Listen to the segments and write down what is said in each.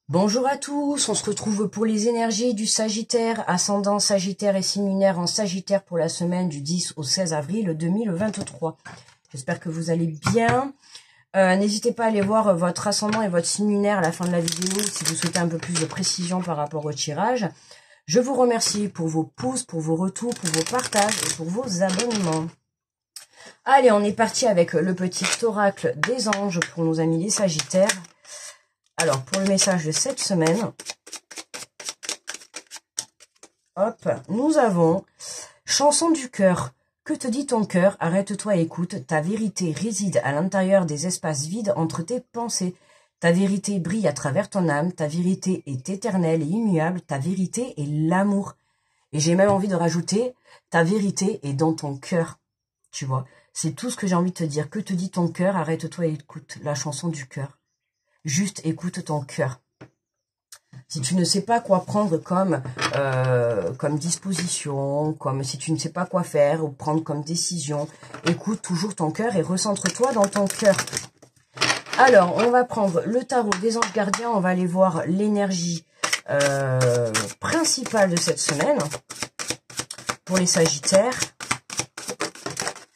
Bonjour à tous, on se retrouve pour les énergies du Sagittaire, ascendant Sagittaire et signe lunaire en Sagittaire pour la semaine du 10 au 16 avril 2023. J'espère que vous allez bien. N'hésitez pas à aller voir votre ascendant et votre signe lunaire à la fin de la vidéo si vous souhaitez un peu plus de précision par rapport au tirage. Je vous remercie pour vos pouces, pour vos retours, pour vos partages et pour vos abonnements. Allez, on est parti avec le petit oracle des anges pour nos amis les Sagittaires. Alors, pour le message de cette semaine, hop, nous avons chanson du cœur. Que te dit ton cœur? Arrête-toi et écoute. Ta vérité réside à l'intérieur des espaces vides entre tes pensées. Ta vérité brille à travers ton âme. Ta vérité est éternelle et immuable. Ta vérité est l'amour. Et j'ai même envie de rajouter, ta vérité est dans ton cœur. Tu vois, c'est tout ce que j'ai envie de te dire. Que te dit ton cœur? Arrête-toi et écoute la chanson du cœur. Juste écoute ton cœur. Si tu ne sais pas quoi prendre comme disposition, comme si tu ne sais pas quoi faire ou prendre comme décision, écoute toujours ton cœur et recentre-toi dans ton cœur. Alors, on va prendre le tarot des anges gardiens. On va aller voir l'énergie principale de cette semaine pour les Sagittaires.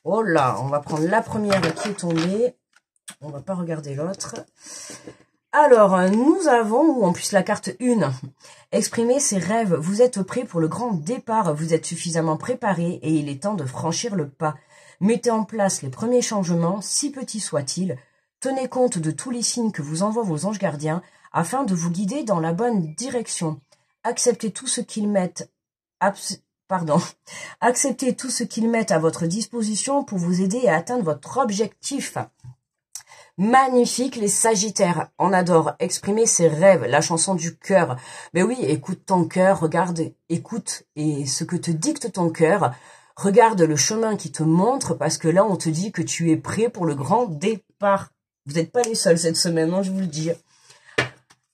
Oh là, on va prendre la première qui est tombée. On va pas regarder l'autre. Alors, nous avons, ou en plus la carte 1, exprimer ses rêves. Vous êtes prêt pour le grand départ. Vous êtes suffisamment préparé et il est temps de franchir le pas. Mettez en place les premiers changements, si petits soient-ils. Tenez compte de tous les signes que vous envoient vos anges gardiens afin de vous guider dans la bonne direction. Acceptez tout ce qu'ils mettent... Acceptez tout ce qu'ils mettent à votre disposition pour vous aider à atteindre votre objectif. Magnifique les Sagittaires, on adore exprimer ses rêves, la chanson du cœur. Mais oui, écoute ton cœur, regarde, écoute et ce que te dicte ton cœur. Regarde le chemin qui te montre parce que là on te dit que tu es prêt pour le grand départ. Vous n'êtes pas les seuls cette semaine, hein, je vous le dis.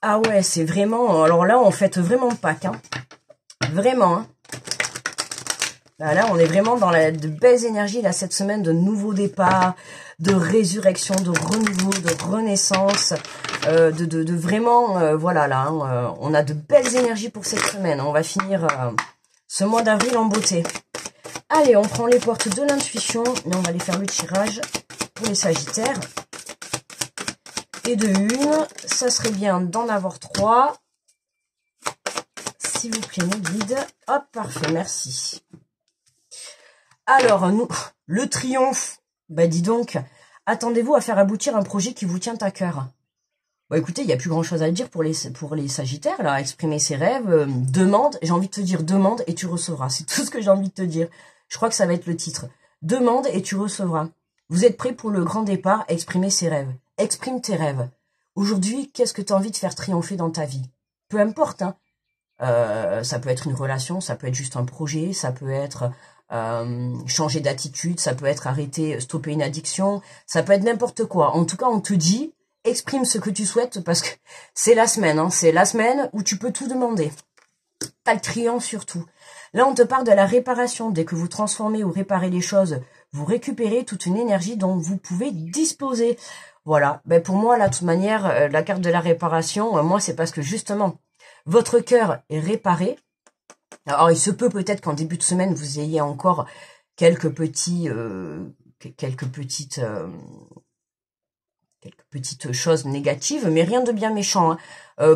Ah ouais, c'est vraiment... Alors là on fête vraiment Pâques, hein. Vraiment, hein. Là, on est vraiment dans de belles énergies, là, cette semaine, de nouveaux départs, de résurrection, de renouveau, de renaissance, de vraiment, voilà, là, hein, on a de belles énergies pour cette semaine. On va finir ce mois d'avril en beauté. Allez, on prend les portes de l'intuition, et on va aller faire le tirage pour les Sagittaires. Et de une, ça serait bien d'en avoir 3. S'il vous plaît, mes guides. Hop, parfait, merci. Alors, nous, le triomphe, bah dis donc, attendez-vous à faire aboutir un projet qui vous tient à cœur. Bon, écoutez, il n'y a plus grand-chose à dire pour les Sagittaires, là, exprimer ses rêves, demande, j'ai envie de te dire demande et tu recevras, c'est tout ce que j'ai envie de te dire. Je crois que ça va être le titre. Demande et tu recevras. Vous êtes prêts pour le grand départ, exprimer ses rêves. Exprime tes rêves. Aujourd'hui, qu'est-ce que tu as envie de faire triompher dans ta vie? Peu importe, hein. Ça peut être une relation, ça peut être juste un projet, ça peut être... changer d'attitude, ça peut être arrêter, stopper une addiction, ça peut être n'importe quoi. En tout cas, on te dit, exprime ce que tu souhaites parce que c'est la semaine, hein, c'est la semaine où tu peux tout demander. T'as le triomphe surtout. Là, on te parle de la réparation. Dès que vous transformez ou réparez les choses, vous récupérez toute une énergie dont vous pouvez disposer. Voilà. Ben pour moi, là, de toute manière, la carte de la réparation, moi, c'est parce que justement, votre cœur est réparé. Alors, il se peut peut-être qu'en début de semaine, vous ayez encore quelques petites choses négatives, mais rien de bien méchant, hein.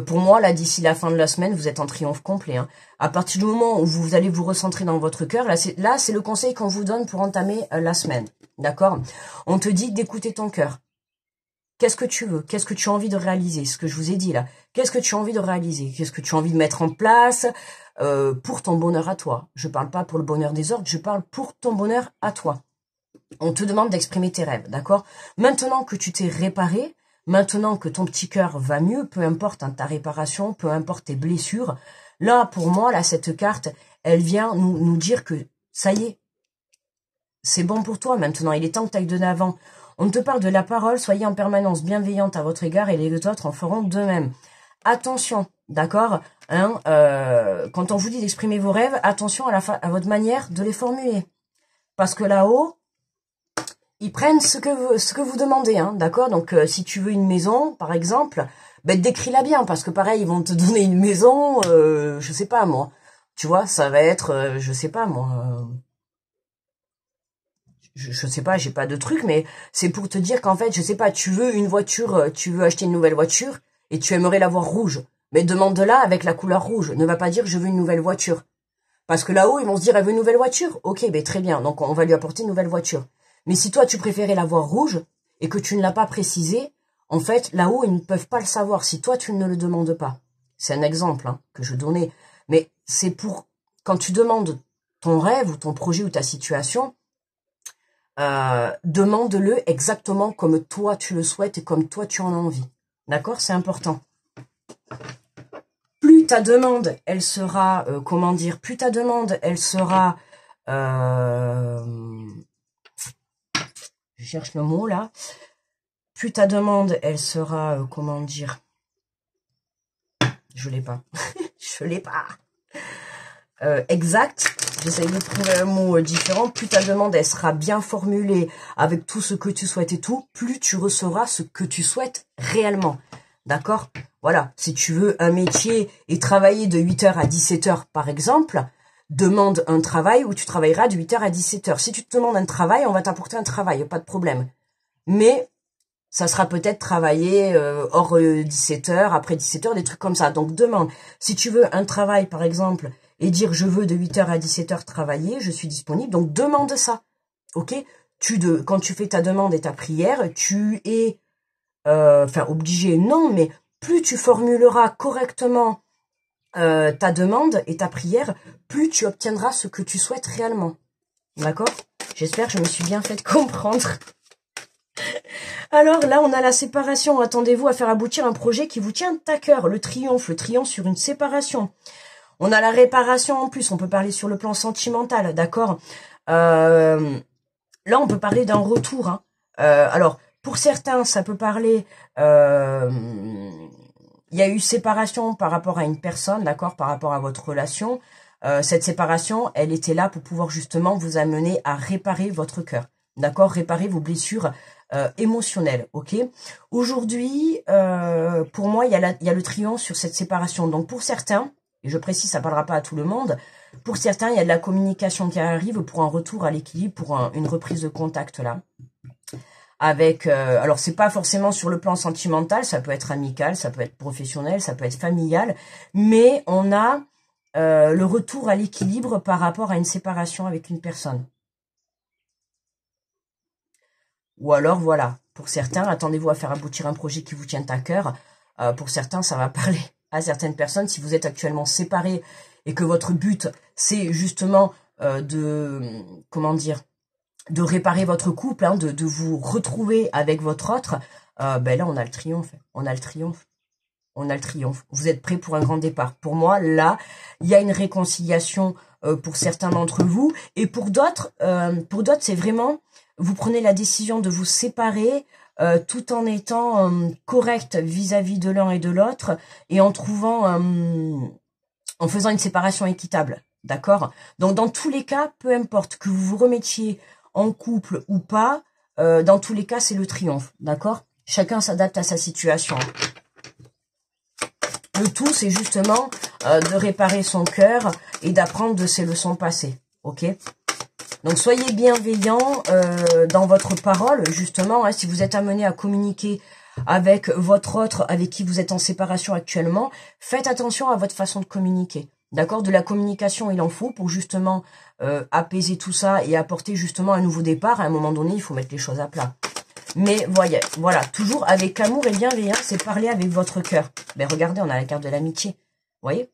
Pour moi, là, d'ici la fin de la semaine, vous êtes en triomphe complet, hein. À partir du moment où vous allez vous recentrer dans votre cœur, là, c'est le conseil qu'on vous donne pour entamer la semaine, d'accord? On te dit d'écouter ton cœur. Qu'est-ce que tu veux? Qu'est-ce que tu as envie de réaliser? Ce que je vous ai dit là. Qu'est-ce que tu as envie de réaliser? Qu'est-ce que tu as envie de mettre en place pour ton bonheur à toi? Je parle pas pour le bonheur des autres, je parle pour ton bonheur à toi. On te demande d'exprimer tes rêves, d'accord? Maintenant que tu t'es réparé, maintenant que ton petit cœur va mieux, peu importe, hein, ta réparation, peu importe tes blessures, là, pour moi, là, cette carte, elle vient nous dire que ça y est, c'est bon pour toi maintenant, il est temps que tu ailles de l'avant. On te parle de la parole, soyez en permanence bienveillante à votre égard et les autres en feront de même. Attention, d'accord, hein, quand on vous dit d'exprimer vos rêves, attention à votre manière de les formuler. Parce que là-haut, ils prennent ce que vous demandez, hein, d'accord? Donc, si tu veux une maison, par exemple, Ben, décris-la bien, parce que pareil, ils vont te donner une maison, je sais pas, moi. Tu vois, ça va être, je sais pas, moi... je sais pas, j'ai pas de truc, mais c'est pour te dire qu'en fait, je sais pas, tu veux une voiture, tu veux acheter une nouvelle voiture, et tu aimerais la voir rouge. Mais demande-la avec la couleur rouge. Ne va pas dire je veux une nouvelle voiture. Parce que là-haut, ils vont se dire elle veut une nouvelle voiture. Ok, ben très bien, donc on va lui apporter une nouvelle voiture. Mais si toi, tu préférais la voir rouge, et que tu ne l'as pas précisé, en fait, là-haut, ils ne peuvent pas le savoir si toi, tu ne le demandes pas. C'est un exemple hein, que je donnais. Mais c'est pour, quand tu demandes ton rêve, ou ton projet, ou ta situation, demande-le exactement comme toi tu le souhaites et comme toi tu en as envie. D'accord? C'est important. Plus ta demande, elle sera, comment dire, plus ta demande, elle sera, je cherche le mot là, plus ta demande, elle sera, comment dire, je l'ai pas, je l'ai pas, exact, j'essaye de trouver un mot différent, plus ta demande, elle sera bien formulée avec tout ce que tu souhaites et tout, plus tu recevras ce que tu souhaites réellement. D'accord? Voilà, si tu veux un métier et travailler de 8h à 17h par exemple, demande un travail où tu travailleras de 8h à 17h. Si tu te demandes un travail, on va t'apporter un travail, pas de problème. Mais ça sera peut-être travailler hors 17h, après 17h, des trucs comme ça. Donc demande, si tu veux un travail par exemple, et dire je veux de 8h à 17h travailler, je suis disponible, donc demande ça. Ok? Quand tu fais ta demande et ta prière, tu es... enfin, obligé, non, mais plus tu formuleras correctement ta demande et ta prière, plus tu obtiendras ce que tu souhaites réellement. D'accord? J'espère que je me suis bien fait comprendre. Alors là, on a la séparation. Attendez-vous à faire aboutir un projet qui vous tient à cœur. Le triomphe sur une séparation. On a la réparation en plus. On peut parler sur le plan sentimental, d'accord? Là, on peut parler d'un retour. Hein. Alors, pour certains, ça peut parler... il y a eu séparation par rapport à une personne, d'accord, par rapport à votre relation. Cette séparation, elle était là pour pouvoir justement vous amener à réparer votre cœur, d'accord, réparer vos blessures émotionnelles, ok. Aujourd'hui, pour moi, il y a le triomphe sur cette séparation. Donc pour certains, et je précise, ça ne parlera pas à tout le monde, pour certains, il y a de la communication qui arrive pour un retour à l'équilibre, pour une reprise de contact là. Avec, alors c'est pas forcément sur le plan sentimental, ça peut être amical, ça peut être professionnel, ça peut être familial, mais on a le retour à l'équilibre par rapport à une séparation avec une personne. Ou alors voilà, pour certains, attendez-vous à faire aboutir un projet qui vous tient à cœur. Pour certains, ça va parler à certaines personnes. Si vous êtes actuellement séparés et que votre but, c'est justement comment dire, de réparer votre couple, hein, de vous retrouver avec votre autre, ben là, on a le triomphe. On a le triomphe. On a le triomphe. Vous êtes prêts pour un grand départ. Pour moi, là, il y a une réconciliation pour certains d'entre vous. Et pour d'autres, c'est vraiment, vous prenez la décision de vous séparer tout en étant correct vis-à-vis de l'un et de l'autre et en trouvant, en faisant une séparation équitable. D'accord? Donc, dans tous les cas, peu importe que vous vous remettiez en couple ou pas, dans tous les cas, c'est le triomphe. D'accord? Chacun s'adapte à sa situation. Le tout, c'est justement de réparer son cœur et d'apprendre de ses leçons passées. Ok? Donc, soyez bienveillants dans votre parole, justement. Hein, si vous êtes amené à communiquer avec votre autre, avec qui vous êtes en séparation actuellement, faites attention à votre façon de communiquer. D'accord? De la communication, il en faut pour justement apaiser tout ça et apporter justement un nouveau départ. À un moment donné, il faut mettre les choses à plat. Mais voyez, voilà, toujours avec amour et bienveillance, c'est parler avec votre cœur. Ben regardez, on a la carte de l'amitié. Vous voyez?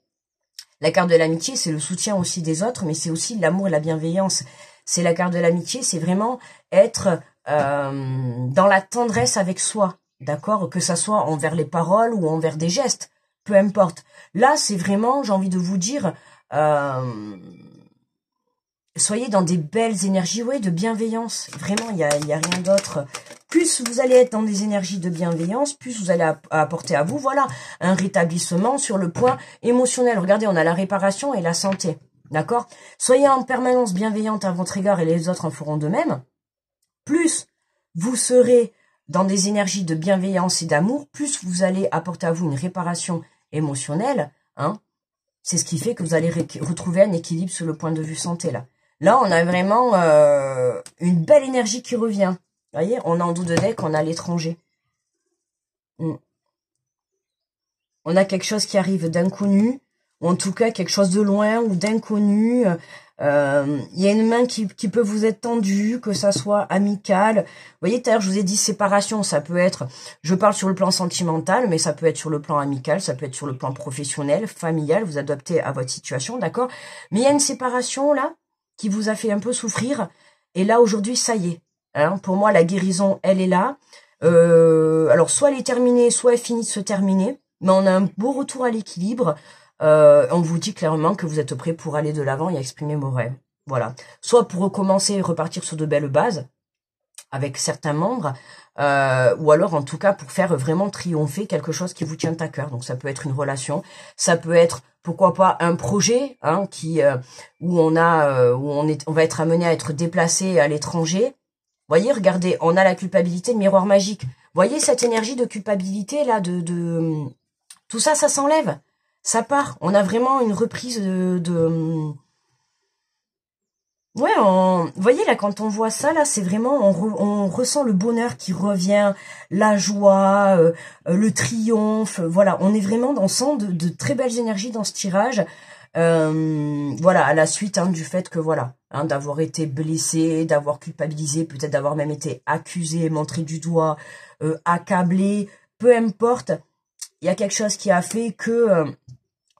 La carte de l'amitié, c'est le soutien aussi des autres, mais c'est aussi l'amour et la bienveillance. C'est la carte de l'amitié, c'est vraiment être dans la tendresse avec soi. D'accord? Que ça soit envers les paroles ou envers des gestes. Peu importe. Là, c'est vraiment, j'ai envie de vous dire... soyez dans des belles énergies, ouais, de bienveillance. Vraiment, il y a rien d'autre. Plus vous allez être dans des énergies de bienveillance, plus vous allez apporter à vous, voilà, un rétablissement sur le point émotionnel. Regardez, on a la réparation et la santé. D'accord? Soyez en permanence bienveillante à votre égard et les autres en feront de même. Plus vous serez dans des énergies de bienveillance et d'amour, plus vous allez apporter à vous une réparation émotionnelle, hein. C'est ce qui fait que vous allez retrouver un équilibre sur le point de vue santé, là. Là, on a vraiment une belle énergie qui revient. Vous voyez, on a en dos de deck, on a l'étranger. On a quelque chose qui arrive d'inconnu, ou en tout cas quelque chose de loin ou d'inconnu. Il y a une main qui peut vous être tendue, que ça soit amical. Vous voyez, tout à l'heure, je vous ai dit séparation, ça peut être, je parle sur le plan sentimental, mais ça peut être sur le plan amical, ça peut être sur le plan professionnel, familial, vous adaptez à votre situation, d'accord? Mais il y a une séparation, là, qui vous a fait un peu souffrir, et là, aujourd'hui, ça y est. Hein, pour moi, la guérison, elle est là. Alors, soit elle est terminée, soit elle finit de se terminer, mais on a un beau retour à l'équilibre. On vous dit clairement que vous êtes prêt pour aller de l'avant et exprimer vos rêves. Voilà. Soit pour recommencer et repartir sur de belles bases avec certains membres, ou alors en tout cas pour faire vraiment triompher quelque chose qui vous tient à cœur. Donc ça peut être une relation, ça peut être pourquoi pas un projet, hein, où on va être amené à être déplacé à l'étranger. Voyez, regardez, on a la culpabilité, le miroir magique. Voyez cette énergie de culpabilité là, tout ça, ça s'enlève. Ça part. On a vraiment une reprise Ouais, vous voyez là, quand on voit ça, là, c'est vraiment, on ressent le bonheur qui revient, la joie, le triomphe. Voilà, on est vraiment dans de très belles énergies dans ce tirage. Voilà, à la suite du fait que voilà, d'avoir été blessé, d'avoir culpabilisé, peut-être d'avoir même été accusé, montré du doigt, accablé, peu importe. Il y a quelque chose qui a fait que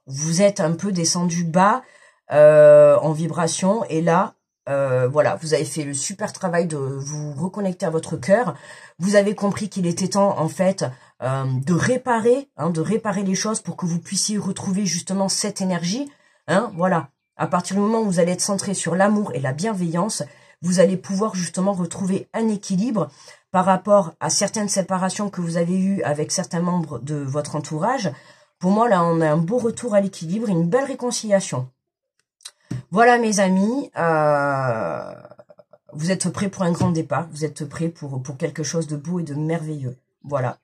vous êtes un peu descendu bas en vibration, et là, voilà, vous avez fait le super travail de vous reconnecter à votre cœur. Vous avez compris qu'il était temps, en fait, de réparer les choses pour que vous puissiez retrouver justement cette énergie. Voilà, à partir du moment où vous allez être centré sur l'amour et la bienveillance, vous allez pouvoir justement retrouver un équilibre par rapport à certaines séparations que vous avez eues avec certains membres de votre entourage. Pour moi, là, on a un beau retour à l'équilibre, une belle réconciliation. Voilà, mes amis, vous êtes prêts pour un grand départ, vous êtes prêts pour quelque chose de beau et de merveilleux. Voilà.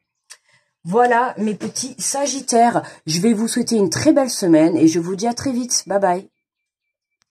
Voilà, mes petits Sagittaires. Je vais vous souhaiter une très belle semaine et je vous dis à très vite. Bye bye.